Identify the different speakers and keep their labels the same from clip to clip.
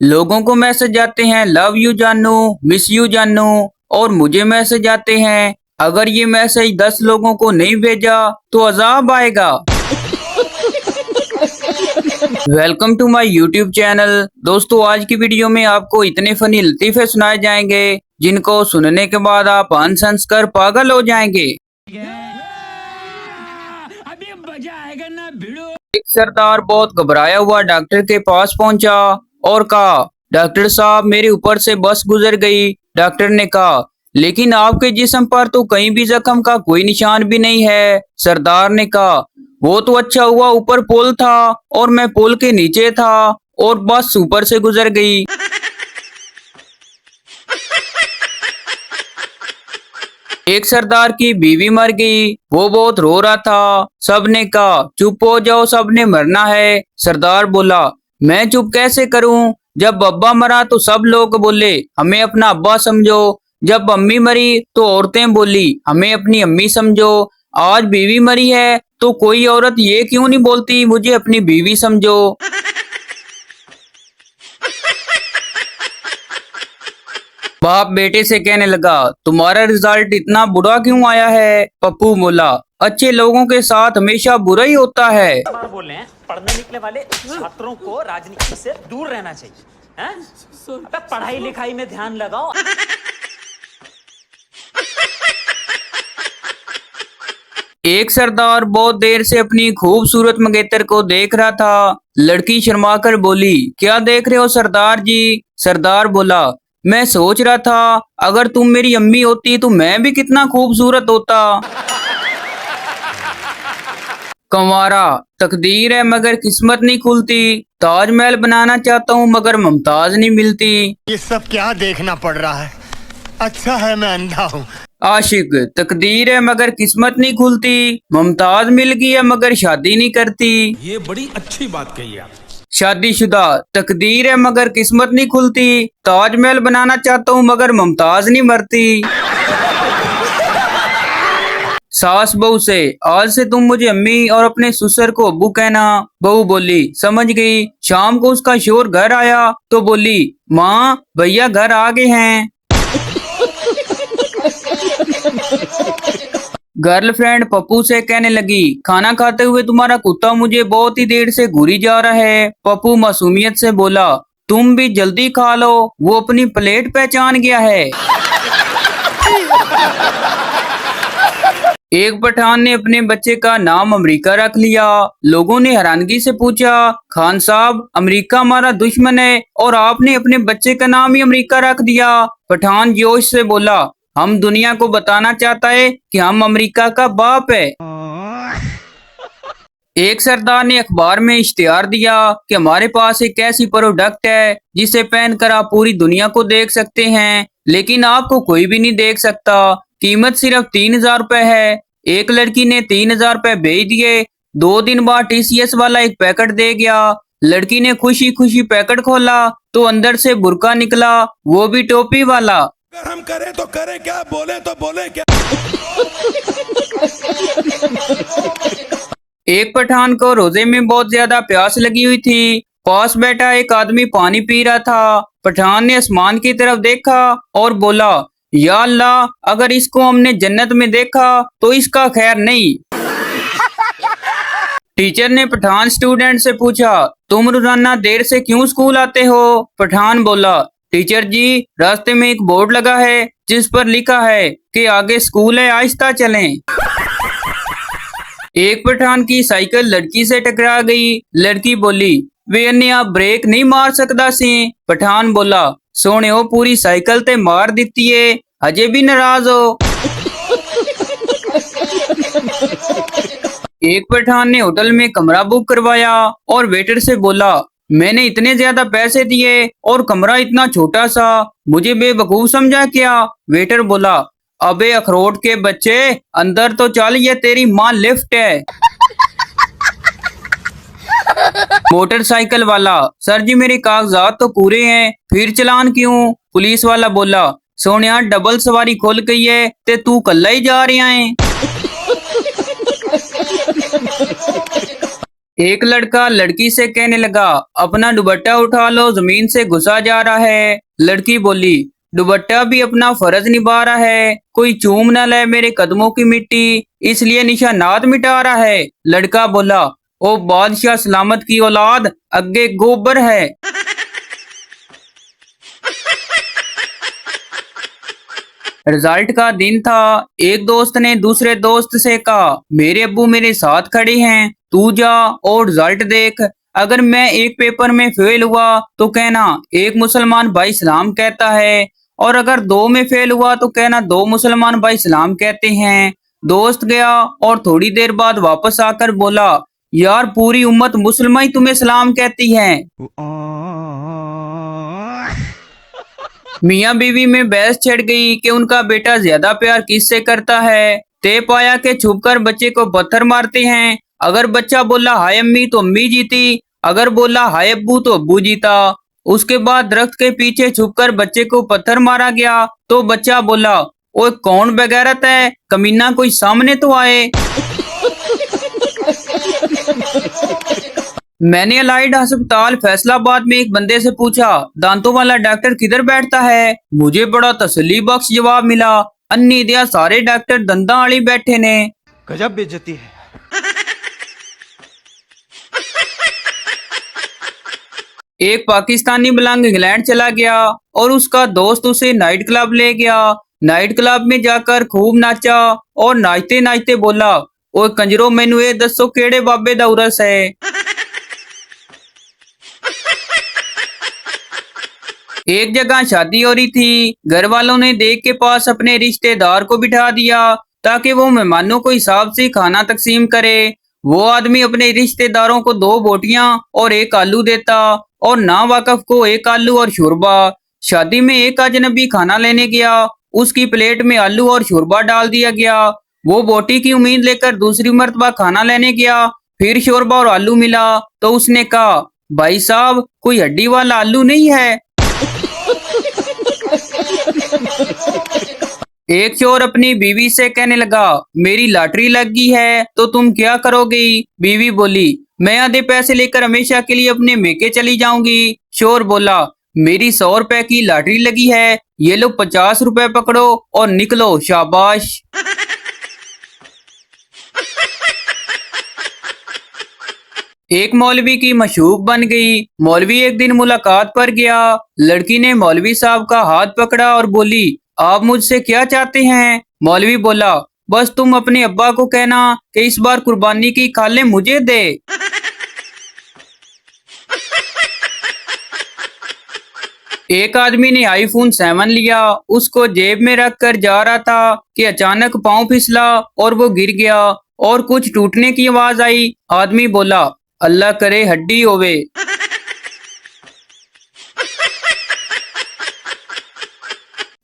Speaker 1: लोगों को मैसेज आते हैं लव यू जानू, मिस यू जानू, और मुझे मैसेज आते हैं अगर ये मैसेज 10 लोगों को नहीं भेजा तो अजाब आएगा। Welcome to my YouTube channel. दोस्तों, आज की वीडियो में आपको इतने फनी लतीफे सुनाए जाएंगे जिनको सुनने के बाद आप हंस हंस कर पागल हो जाएंगे।
Speaker 2: अभी मजा आएगा ना भिड़ो।
Speaker 1: एक सरदार बहुत घबराया हुआ डॉक्टर के पास पहुंचा और कहा, डॉक्टर साहब मेरे ऊपर से बस गुजर गई। डॉक्टर ने कहा, लेकिन आपके जिस्म पर तो कहीं भी जख्म का कोई निशान भी नहीं है। सरदार ने कहा, वो तो अच्छा हुआ ऊपर पुल था और मैं पुल के नीचे था और बस ऊपर से गुजर गई। एक सरदार की बीवी मर गई, वो बहुत रो रहा था। सबने कहा, चुप हो जाओ, सबने मरना है। सरदार बोला, मैं चुप कैसे करूं? जब अब्बा मरा तो सब लोग बोले हमें अपना अब्बा समझो। जब अम्मी मरी तो औरतें बोली हमें अपनी अम्मी समझो। आज बीवी मरी है तो कोई औरत ये क्यों नहीं बोलती मुझे अपनी बीवी समझो। बाप बेटे से कहने लगा, तुम्हारा रिजल्ट इतना बुरा क्यों आया है? पप्पू बोला, अच्छे लोगों के साथ हमेशा बुरा ही होता है।
Speaker 3: बार बोल रहे हैं, पढ़ने निकले वाले छात्रों को राजनीति से दूर रहना चाहिए। हैं? अबे पढ़ाई लिखाई में ध्यान लगाओ।
Speaker 1: एक सरदार बहुत देर से अपनी खूबसूरत मंगेतर को देख रहा था। लड़की शर्माकर बोली, क्या देख रहे हो सरदार जी? सरदार बोला, मैं सोच रहा था अगर तुम मेरी अम्मी होती तो मैं भी कितना खूबसूरत होता। कंवारा, तकदीर है मगर किस्मत नहीं खुलती। ताजमहल बनाना चाहता हूँ मगर मुमताज नहीं मिलती।
Speaker 4: ये सब क्या देखना पड़ रहा है? अच्छा है मैं अंधा हूँ।
Speaker 1: आशिक, तकदीर है मगर किस्मत नहीं खुलती। मुमताज मिल गई है मगर शादी नहीं करती।
Speaker 2: ये बड़ी अच्छी बात कही आप।
Speaker 1: शादीशुदा, तकदीर है मगर किस्मत नहीं खुलती। ताजमहल बनाना चाहता हूँ मगर मुमताज नहीं मरती। सास बहू से, आज से तुम मुझे अम्मी और अपने ससुर को अब्बू कहना। बहू बोली, समझ गई। शाम को उसका शोर घर आया तो बोली, माँ भैया घर आ गए हैं। गर्लफ्रेंड पप्पू से कहने लगी, खाना खाते हुए तुम्हारा कुत्ता मुझे बहुत ही देर से घूरी जा रहा है। पप्पू मासूमियत से बोला, तुम भी जल्दी खा लो, वो अपनी प्लेट पहचान गया है। एक पठान ने अपने बच्चे का नाम अमेरिका रख लिया। लोगों ने हैरानगी से पूछा, खान साहब अमेरिका हमारा दुश्मन है और आपने अपने बच्चे का नाम ही अमेरिका रख दिया। पठान जोश से बोला, हम दुनिया को बताना चाहता है कि हम अमेरिका का बाप है। एक सरदार ने अखबार में इश्तिहार दिया कि हमारे पास एक ऐसी प्रोडक्ट है जिसे पहनकर आप पूरी दुनिया को देख सकते हैं, लेकिन आपको कोई भी नहीं देख सकता। कीमत सिर्फ 3000 रुपए है। एक लड़की ने 3000 रुपए भेज दिए। 2 दिन बाद TCS वाला एक पैकेट दे गया। लड़की ने खुशी खुशी पैकेट खोला तो अंदर से बुर्का निकला, वो भी टोपी वाला।
Speaker 2: अगर हम करें तो करें क्या, बोले तो बोले क्या।
Speaker 1: एक पठान को रोजे में बहुत ज्यादा प्यास लगी हुई थी। पास बैठा एक आदमी पानी पी रहा था। पठान ने आसमान की तरफ देखा और बोला, या अल्लाह, अगर इसको हमने जन्नत में देखा तो इसका खैर नहीं। टीचर ने पठान स्टूडेंट से पूछा, तुम रोजाना देर से क्यों स्कूल आते हो? पठान बोला, टीचर जी, रास्ते में एक बोर्ड लगा है जिस पर लिखा है कि आगे स्कूल है, आहिस्ता चलें। एक पठान की साइकिल लड़की से टकरा गई। लड़की बोली, वे अन्य आप ब्रेक नहीं मार सकता सी। पठान बोला, सोने हो पूरी साइकिल ते मार दिती है, अजे भी नाराज हो। एक पठान ने होटल में कमरा बुक करवाया और वेटर से बोला, मैंने इतने ज्यादा पैसे दिए और कमरा इतना छोटा सा, मुझे बेवकूफ समझा क्या? वेटर बोला, अबे अखरोट के बच्चे, अंदर तो चल, ये तेरी माँ लिफ्ट है। मोटरसाइकिल वाला, सर जी मेरे कागजात तो पूरे हैं, फिर चलान क्यों? पुलिस वाला बोला, सोनिया डबल सवारी खुल गई है ते तू कल्ला ही जा रहा है। एक लड़का लड़की से कहने लगा, अपना दुपट्टा उठा लो, जमीन से घुसा जा रहा है। लड़की बोली, दुपट्टा भी अपना फर्ज निभा रहा है, कोई चूम न ले मेरे कदमों की मिट्टी, इसलिए निशानात मिटा रहा है। लड़का बोला, ओ बादशाह सलामत की औलाद, अगे गोबर है। रिजल्ट का दिन था। एक दोस्त ने दूसरे दोस्त से कहा, मेरे अब्बू मेरे साथ खड़े हैं, तू जा और रिजल्ट देख। अगर मैं एक पेपर में फेल हुआ तो कहना एक मुसलमान भाई सलाम कहता है, और अगर दो में फेल हुआ तो कहना दो मुसलमान भाई सलाम कहते हैं। दोस्त गया और थोड़ी देर बाद वापस आकर बोला, यार पूरी उम्मत मुसलमान ही तुम्हें सलाम कहती है। मियाँ बीवी में बहस छिड़ गई कि उनका बेटा ज्यादा प्यार किससे करता है। तय पाया कि छुपकर बच्चे को पत्थर मारते हैं। अगर बच्चा बोला हाय अम्मी तो अम्मी जीती, अगर बोला हाय अब्बू तो अब्बू जीता। उसके बाद दरख्त के पीछे छुपकर बच्चे को पत्थर मारा गया तो बच्चा बोला, ओए कौन बेगैरत है, कमीना कोई सामने तो आए। मैंने अलाइड अस्पताल फैसलाबाद में एक बंदे से पूछा, दांतों वाला डॉक्टर किधर बैठता है। मुझे बड़ा तसल्ली बख्श जवाब मिला, अन्नी दिया सारे डॉक्टर दंदा वाली बैठे ने।
Speaker 5: गजब बेइज्जती है।
Speaker 1: एक पाकिस्तानी मलंग इंग्लैंड चला गया और उसका दोस्त उसे नाइट क्लब ले गया। नाइट क्लब में जाकर खूब नाचा और नाचते नाचते बोला, ओए कंजरो मैनू ये दसो केड़े बाबे दा उरस है। एक जगह शादी हो रही थी। घर वालों ने देख के पास अपने रिश्तेदार को बिठा दिया ताकि वो मेहमानों को हिसाब से खाना तकसीम करे। वो आदमी अपने रिश्तेदारों को 2 बोटियां और 1 आलू देता और ना वाकफ को 1 आलू और शोरबा। शादी में एक अजनबी खाना लेने गया, उसकी प्लेट में आलू और शोरबा डाल दिया गया। वो बोटी की उम्मीद लेकर दूसरी मर्तबा खाना लेने गया, फिर शोरबा और आलू मिला तो उसने कहा, भाई साहब कोई हड्डी वाला आलू नहीं है। एक चोर अपनी बीवी से कहने लगा, मेरी लॉटरी लग गई है तो तुम क्या करोगी। बीवी बोली, मैं आधे पैसे लेकर हमेशा के लिए अपने मेके चली जाऊंगी। चोर बोला, मेरी 100 रुपए की लॉटरी लगी है, ये लो 50 रुपए पकड़ो और निकलो, शाबाश। एक मौलवी की मशूक बन गई। मौलवी एक दिन मुलाकात पर गया। लड़की ने मौलवी साहब का हाथ पकड़ा और बोली, आप मुझसे क्या चाहते हैं। मौलवी बोला, बस तुम अपने अब्बा को कहना कि इस बार कुर्बानी की खाले मुझे दे। एक आदमी ने आईफोन 7 लिया, उसको जेब में रख कर जा रहा था कि अचानक पांव फिसला और वो गिर गया और कुछ टूटने की आवाज आई। आदमी बोला, अल्लाह करे हड्डी होवे।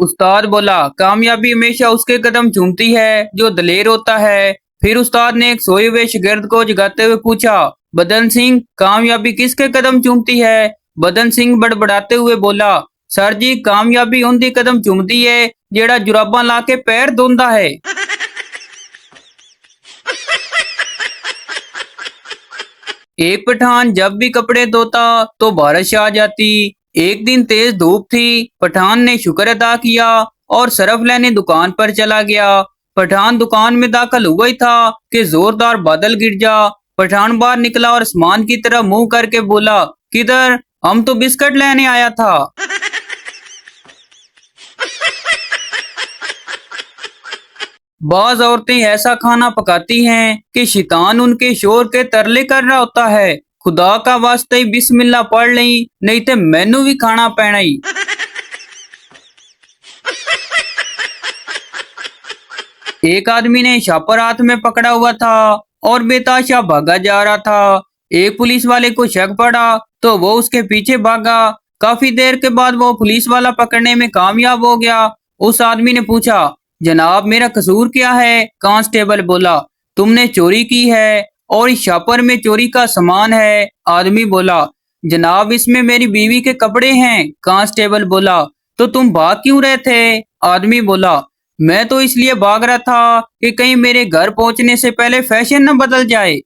Speaker 1: उस्ताद बोला, कामयाबी हमेशा उसके कदम चूमती है जो दलेर होता है। फिर उस्ताद ने एक सोए हुए शागिर्द को जगाते हुए पूछा, बदन सिंह कामयाबी किसके कदम चूमती है। बदन सिंह बड़बड़ाते हुए बोला, सर जी कामयाबी उनकी कदम चूमती है जेड़ा जुराबा ला के पैर धोंदा है। एक पठान जब भी कपड़े धोता तो बारिश आ जाती। एक दिन तेज धूप थी। पठान ने शुक्र अदा किया और सरफ लेने दुकान पर चला गया। पठान दुकान में दाखिल हुआ ही था कि जोरदार बादल गिर जा। पठान बाहर निकला और आसमान की तरफ मुंह करके बोला, किधर, हम तो बिस्किट लेने आया था। बाज औरतें ऐसा खाना पकाती हैं कि शैतान उनके शोर के तरले कर रहा होता है, खुदा का वास्ते ही बिस्मिल्लाह पढ़ ली, नहीं तो मैनू भी खाना पैना ही। एक आदमी ने छापर हाथ में पकड़ा हुआ था और बेताशा भागा जा रहा था। एक पुलिस वाले को शक पड़ा तो वो उसके पीछे भागा। काफी देर के बाद वो पुलिस वाला पकड़ने में कामयाब हो गया। उस आदमी ने पूछा, जनाब मेरा कसूर क्या है। कांस्टेबल बोला, तुमने चोरी की है और इस छापर में चोरी का सामान है। आदमी बोला, जनाब इसमें मेरी बीवी के कपड़े हैं। कांस्टेबल बोला, तो तुम भाग क्यों रहे थे। आदमी बोला, मैं तो इसलिए भाग रहा था कि कहीं मेरे घर पहुंचने से पहले फैशन न बदल जाए।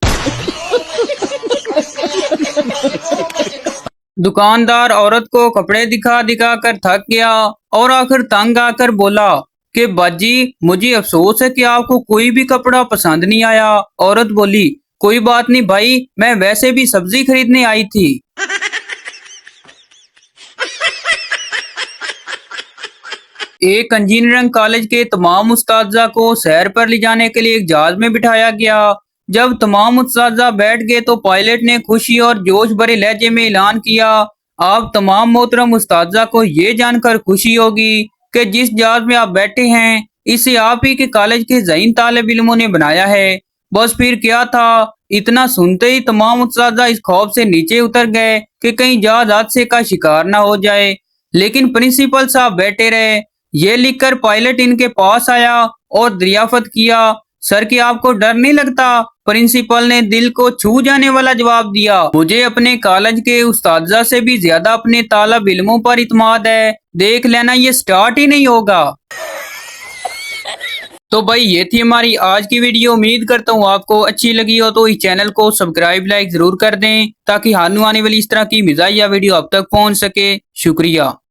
Speaker 1: दुकानदार औरत को कपड़े दिखा दिखा कर थक गया और आखिर तंग आकर बोला कि बाजी, मुझे अफसोस है कि आपको कोई भी कपड़ा पसंद नहीं आया। औरत बोली, कोई बात नहीं भाई, मैं वैसे भी सब्जी खरीदने आई थी। एक इंजीनियरिंग कॉलेज के तमाम उस्ताजा को सैर पर ले जाने के लिए एक जहाज में बिठाया गया। जब तमाम उस्ताजा बैठ गए तो पायलट ने खुशी और जोश भरे लहजे में ऐलान किया, आप तमाम मोहतरम उस्ताजा को ये जानकर खुशी होगी कि जिस जहाज में आप बैठे हैं इसे आप ही के कॉलेज के ज़हीन तालिब इल्मों ने बनाया है। बस फिर क्या था, इतना सुनते ही तमाम उस्ताजा इस खौफ से नीचे उतर गए कि कहीं जहाज हादसे का शिकार न हो जाए। लेकिन प्रिंसिपल साहब बैठे रहे। ये लिखकर पायलट इनके पास आया और दरियाफत किया, सर कि आपको डर नहीं लगता? प्रिंसिपल ने दिल को छू जाने वाला जवाब दिया, मुझे अपने कॉलेज के उस्ताजा से भी ज्यादा अपने तालिब इल्मों पर इत्मीनान है, देख लेना ये स्टार्ट ही नहीं होगा। तो भाई ये थी हमारी आज की वीडियो। उम्मीद करता हूँ आपको अच्छी लगी हो, तो इस चैनल को सब्सक्राइब लाइक जरूर कर दें ताकि आने वाली इस तरह की मिजाहिया वीडियो आप तक पहुँच सके। शुक्रिया।